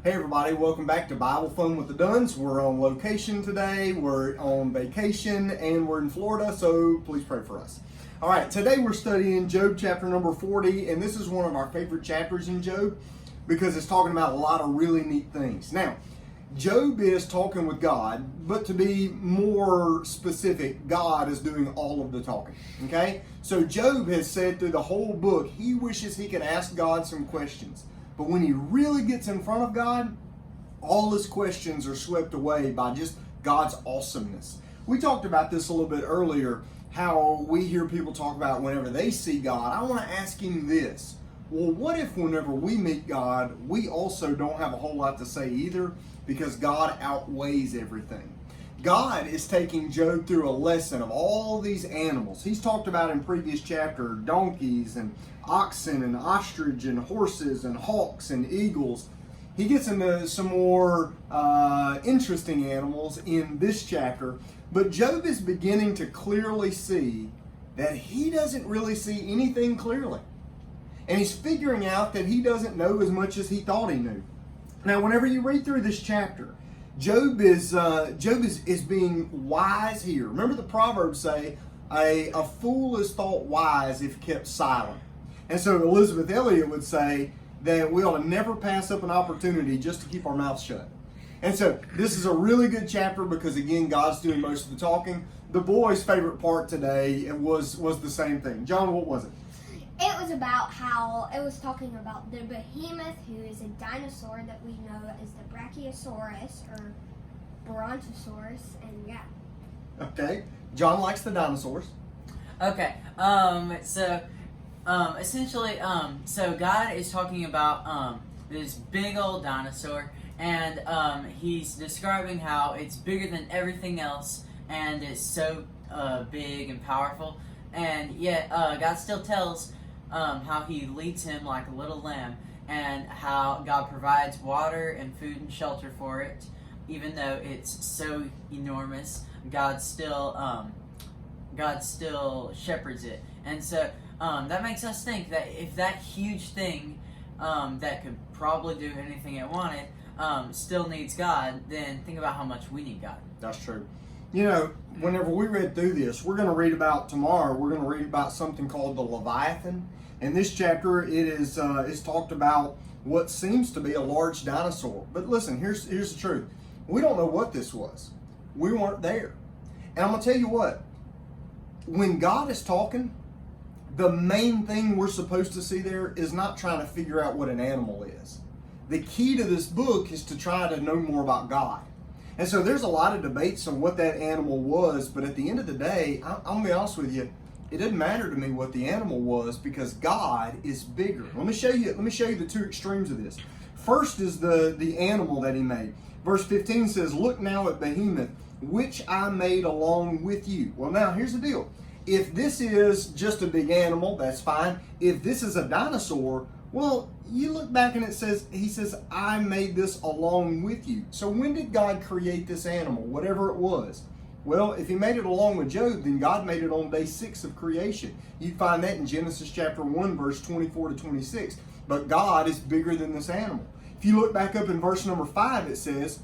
Hey everybody, welcome back to Bible Fun with the Duns. We're on location today, we're on vacation, and we're in Florida, so please pray for us. All right, today we're studying Job chapter number 40, and this is one of our favorite chapters in Job because it's talking about a lot of really neat things. Now, Job is talking with God, but to be more specific, God is doing all of the talking, okay? So Job has said through the whole book, he wishes he could ask God some questions. But when he really gets in front of God, all his questions are swept away by just God's awesomeness. We talked about this a little bit earlier, how we hear people talk about whenever they see God, I want to ask him this. Well, what if whenever we meet God, we also don't have a whole lot to say either because God outweighs everything? God is taking Job through a lesson of all these animals. He's talked about in previous chapter donkeys and oxen and ostrich and horses and hawks and eagles. He gets into some more interesting animals in this chapter, but Job is beginning to clearly see that he doesn't really see anything clearly. And he's figuring out that he doesn't know as much as he thought he knew. Now, whenever you read through this chapter, Job is being wise here. Remember the Proverbs say, a fool is thought wise if kept silent. And so Elizabeth Elliot would say that we ought to never pass up an opportunity just to keep our mouths shut. And so this is a really good chapter because, again, God's doing most of the talking. The boys' favorite part today was the same thing. John, what was it? It was about how it was talking about the behemoth, who is a dinosaur that we know as the Brachiosaurus or Brontosaurus, and yeah. Okay. John likes the dinosaurs. Okay. Essentially, so God is talking about this big old dinosaur, and he's describing how it's bigger than everything else, and it's so big and powerful, and yet God still tells how he leads him like a little lamb, and how God provides water and food and shelter for it, even though it's so enormous. God still shepherds it, and so that makes us think that if that huge thing that could probably do anything it wanted still needs God, then think about how much we need God. That's true. You know, whenever we read through this, we're going to read about tomorrow, we're going to read about something called the Leviathan. In this chapter, it's talked about what seems to be a large dinosaur. But listen, here's the truth. We don't know what this was. We weren't there. And I'm going to tell you what, when God is talking, the main thing we're supposed to see there is not trying to figure out what an animal is. The key to this book is to try to know more about God. And so there's a lot of debates on what that animal was, but at the end of the day, I'm going to be honest with you, it didn't matter to me what the animal was because God is bigger. Let me show you the two extremes of this. First is the animal that he made. Verse 15 says, "Look now at Behemoth, which I made along with you." Well, now here's the deal. If this is just a big animal, that's fine. If this is a dinosaur, well, you look back and he says, I made this along with you. So when did God create this animal, whatever it was? Well, if he made it along with Job, then God made it on day 6 of creation. You find that in Genesis chapter 1, verse 24 to 26. But God is bigger than this animal. If you look back up in verse number 5, it says,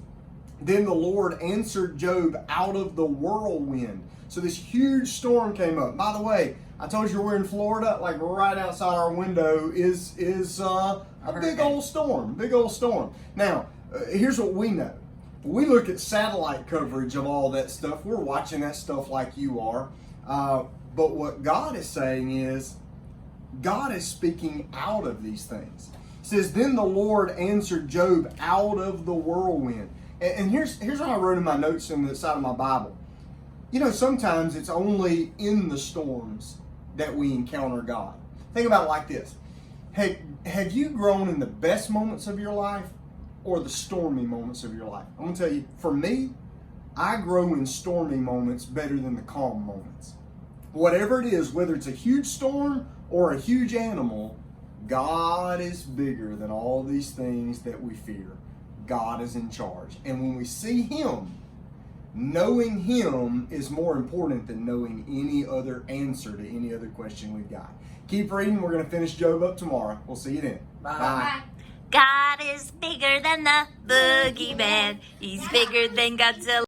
"Then the Lord answered Job out of the whirlwind." So this huge storm came up. By the way, I told you we're in Florida. Like right outside our window is a big old storm. Now, here's what we know. We look at satellite coverage of all that stuff. We're watching that stuff like you are. But what God is saying is, God is speaking out of these things. It says, "Then the Lord answered Job out of the whirlwind." And here's what I wrote in my notes on the side of my Bible. You know, sometimes it's only in the storms that we encounter God. Think about it like this. Have you grown in the best moments of your life or the stormy moments of your life? I'm going to tell you, for me, I grow in stormy moments better than the calm moments. Whatever it is, whether it's a huge storm or a huge animal, God is bigger than all these things that we fear. God is in charge. And when we see him, knowing him is more important than knowing any other answer to any other question we've got. Keep reading. We're going to finish Job up tomorrow. We'll see you then. Bye. Bye. God is bigger than the boogeyman. He's bigger than Godzilla.